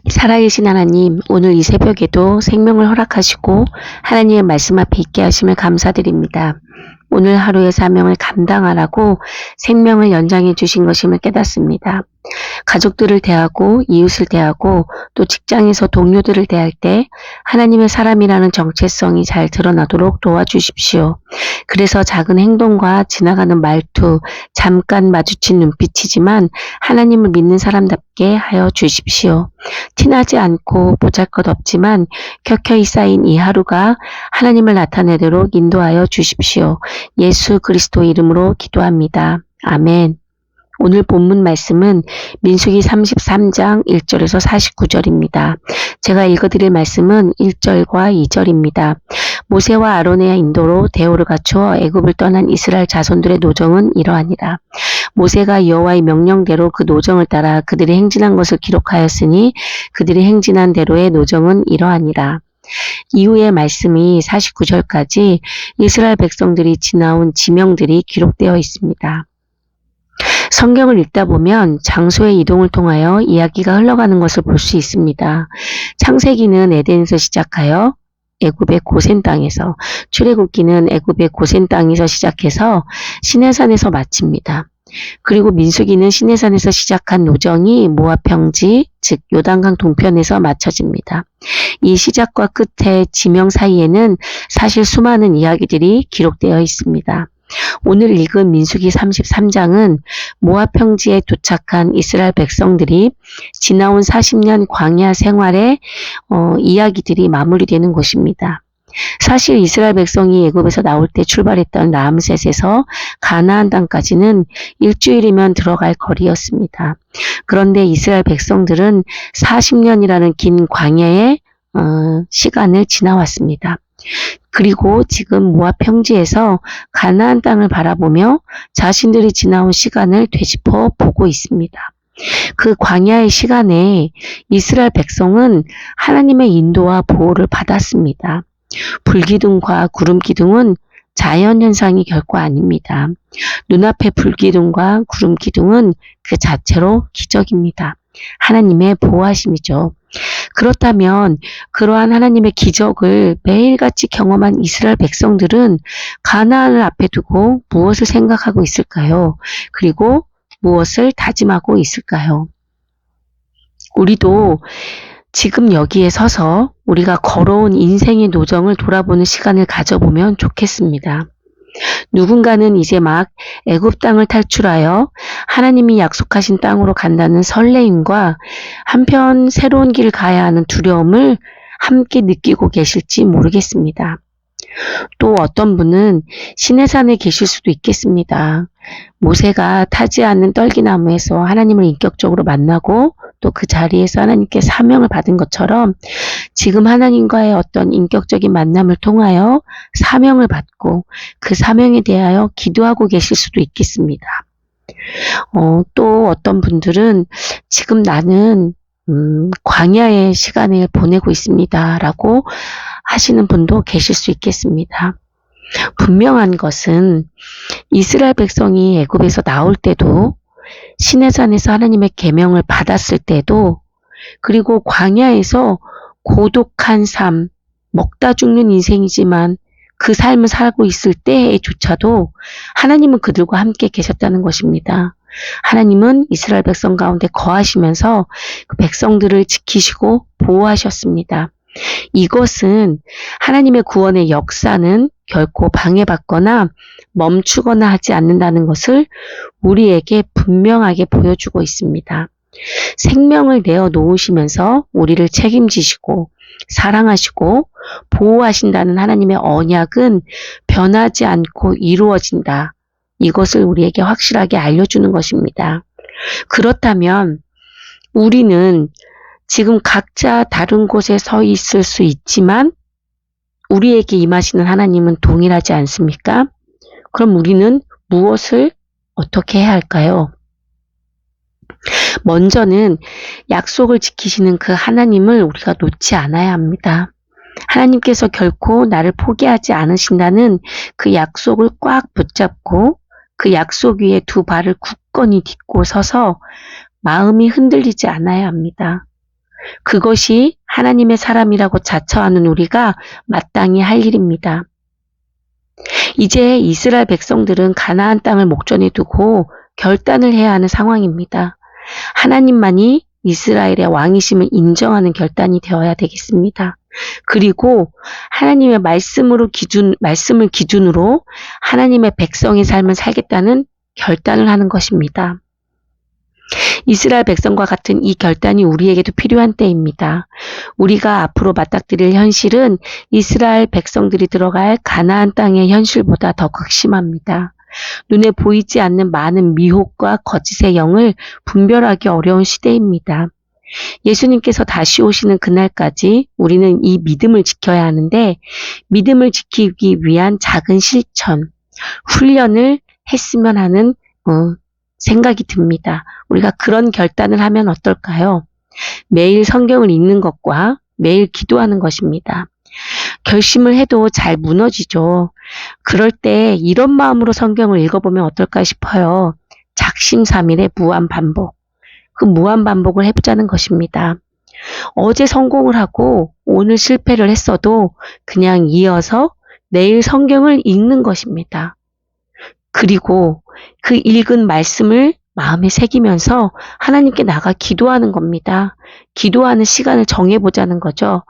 살아계신 하나님, 오늘 이 새벽에도 생명을 허락하시고 하나님의 말씀 앞에 있게 하심을 감사드립니다. 오늘 하루의 사명을 감당하라고 생명을 연장해 주신 것임을 깨닫습니다. 가족들을 대하고 이웃을 대하고 또 직장에서 동료들을 대할 때 하나님의 사람이라는 정체성이 잘 드러나도록 도와주십시오. 그래서 작은 행동과 지나가는 말투, 잠깐 마주친 눈빛이지만 하나님을 믿는 사람답게 하여 주십시오. 티나지 않고 보잘것없지만 켜켜이 쌓인 이 하루가 하나님을 나타내도록 인도하여 주십시오. 예수 그리스도 이름으로 기도합니다. 아멘. 오늘 본문 말씀은 민수기 33장 1절에서 49절입니다. 제가 읽어드릴 말씀은 1절과 2절입니다. 모세와 아론의 인도로 대오를 갖추어 애굽을 떠난 이스라엘 자손들의 노정은 이러하니라. 모세가 여호와의 명령대로 그 노정을 따라 그들이 행진한 것을 기록하였으니 그들이 행진한 대로의 노정은 이러하니라. 이후의 말씀이 49절까지 이스라엘 백성들이 지나온 지명들이 기록되어 있습니다. 성경을 읽다 보면 장소의 이동을 통하여 이야기가 흘러가는 것을 볼 수 있습니다. 창세기는 에덴에서 시작하여 애굽의 고센 땅에서, 출애굽기는 애굽의 고센 땅에서 시작해서 시내산에서 마칩니다. 그리고 민수기는 시내산에서 시작한 노정이 모압 평지, 즉 요단강 동편에서 마쳐집니다. 이 시작과 끝의 지명 사이에는 사실 수많은 이야기들이 기록되어 있습니다. 오늘 읽은 민수기 33장은 모압 평지에 도착한 이스라엘 백성들이 지나온 40년 광야 생활의 이야기들이 마무리되는 곳입니다. 사실 이스라엘 백성이 애굽에서 나올 때 출발했던 라암셋에서 가나안 땅까지는 일주일이면 들어갈 거리였습니다. 그런데 이스라엘 백성들은 40년이라는 긴 광야의 시간을 지나왔습니다. 그리고 지금 모압 평지에서 가나안 땅을 바라보며 자신들이 지나온 시간을 되짚어 보고 있습니다. 그 광야의 시간에 이스라엘 백성은 하나님의 인도와 보호를 받았습니다. 불기둥과 구름기둥은 자연현상이 결코 아닙니다. 눈앞의 불기둥과 구름기둥은 그 자체로 기적입니다. 하나님의 보호하심이죠. 그렇다면 그러한 하나님의 기적을 매일같이 경험한 이스라엘 백성들은 가나안을 앞에 두고 무엇을 생각하고 있을까요? 그리고 무엇을 다짐하고 있을까요? 우리도 지금 여기에 서서 우리가 걸어온 인생의 노정을 돌아보는 시간을 가져보면 좋겠습니다. 누군가는 이제 막 애굽 땅을 탈출하여 하나님이 약속하신 땅으로 간다는 설레임과 한편 새로운 길을 가야 하는 두려움을 함께 느끼고 계실지 모르겠습니다. 또 어떤 분은 시내산에 계실 수도 있겠습니다. 모세가 타지 않는 떨기나무에서 하나님을 인격적으로 만나고 또 그 자리에서 하나님께 사명을 받은 것처럼 지금 하나님과의 어떤 인격적인 만남을 통하여 사명을 받고 그 사명에 대하여 기도하고 계실 수도 있겠습니다. 또 어떤 분들은 지금 나는 광야의 시간을 보내고 있습니다 라고 하시는 분도 계실 수 있겠습니다. 분명한 것은 이스라엘 백성이 애굽에서 나올 때도 시내산에서 하나님의 계명을 받았을 때도 그리고 광야에서 고독한 삶, 먹다 죽는 인생이지만 그 삶을 살고 있을 때조차도 하나님은 그들과 함께 계셨다는 것입니다. 하나님은 이스라엘 백성 가운데 거하시면서 그 백성들을 지키시고 보호하셨습니다. 이것은 하나님의 구원의 역사는 결코 방해받거나 멈추거나 하지 않는다는 것을 우리에게 분명하게 보여주고 있습니다. 생명을 내어 놓으시면서 우리를 책임지시고 사랑하시고 보호하신다는 하나님의 언약은 변하지 않고 이루어진다. 이것을 우리에게 확실하게 알려주는 것입니다. 그렇다면 우리는 지금 각자 다른 곳에 서 있을 수 있지만 우리에게 임하시는 하나님은 동일하지 않습니까? 그럼 우리는 무엇을 어떻게 해야 할까요? 먼저는 약속을 지키시는 그 하나님을 우리가 놓지 않아야 합니다. 하나님께서 결코 나를 포기하지 않으신다는 그 약속을 꽉 붙잡고 그 약속 위에 두 발을 굳건히 딛고 서서 마음이 흔들리지 않아야 합니다. 그것이 하나님의 사람이라고 자처하는 우리가 마땅히 할 일입니다. 이제 이스라엘 백성들은 가나안 땅을 목전에 두고 결단을 해야 하는 상황입니다. 하나님만이 이스라엘의 왕이심을 인정하는 결단이 되어야 되겠습니다. 그리고 하나님의 말씀을 기준으로 하나님의 백성의 삶을 살겠다는 결단을 하는 것입니다. 이스라엘 백성과 같은 이 결단이 우리에게도 필요한 때입니다. 우리가 앞으로 맞닥뜨릴 현실은 이스라엘 백성들이 들어갈 가나안 땅의 현실보다 더 극심합니다. 눈에 보이지 않는 많은 미혹과 거짓의 영을 분별하기 어려운 시대입니다. 예수님께서 다시 오시는 그날까지 우리는 이 믿음을 지켜야 하는데, 믿음을 지키기 위한 작은 실천, 훈련을 했으면 하는 생각이 듭니다. 우리가 그런 결단을 하면 어떨까요? 매일 성경을 읽는 것과 매일 기도하는 것입니다. 결심을 해도 잘 무너지죠. 그럴 때 이런 마음으로 성경을 읽어보면 어떨까 싶어요. 작심삼일의 무한반복. 그 무한반복을 해보자는 것입니다. 어제 성공을 하고 오늘 실패를 했어도 그냥 이어서 내일 성경을 읽는 것입니다. 그리고 그 읽은 말씀을 마음에 새기면서 하나님께 나가 기도하는 겁니다. 기도하는 시간을 정해보자는 거죠.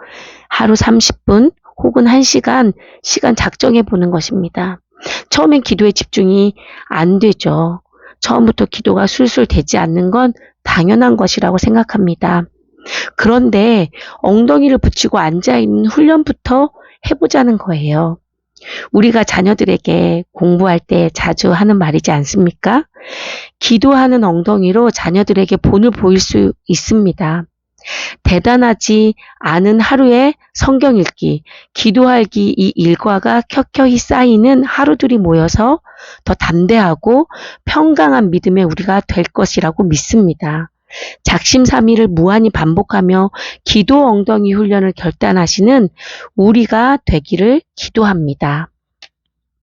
하루 30분 혹은 1시간 시간 작정해 보는 것입니다. 처음엔 기도에 집중이 안 되죠. 처음부터 기도가 술술 되지 않는 건 당연한 것이라고 생각합니다. 그런데 엉덩이를 붙이고 앉아있는 훈련부터 해보자는 거예요. 우리가 자녀들에게 공부할 때 자주 하는 말이지 않습니까? 기도하는 엉덩이로 자녀들에게 본을 보일 수 있습니다. 대단하지 않은 하루의 성경 읽기, 기도하기 이 일과가 켜켜이 쌓이는 하루들이 모여서 더 담대하고 평강한 믿음의 우리가 될 것이라고 믿습니다. 작심삼일을 무한히 반복하며 기도 엉덩이 훈련을 결단하시는 우리가 되기를 기도합니다.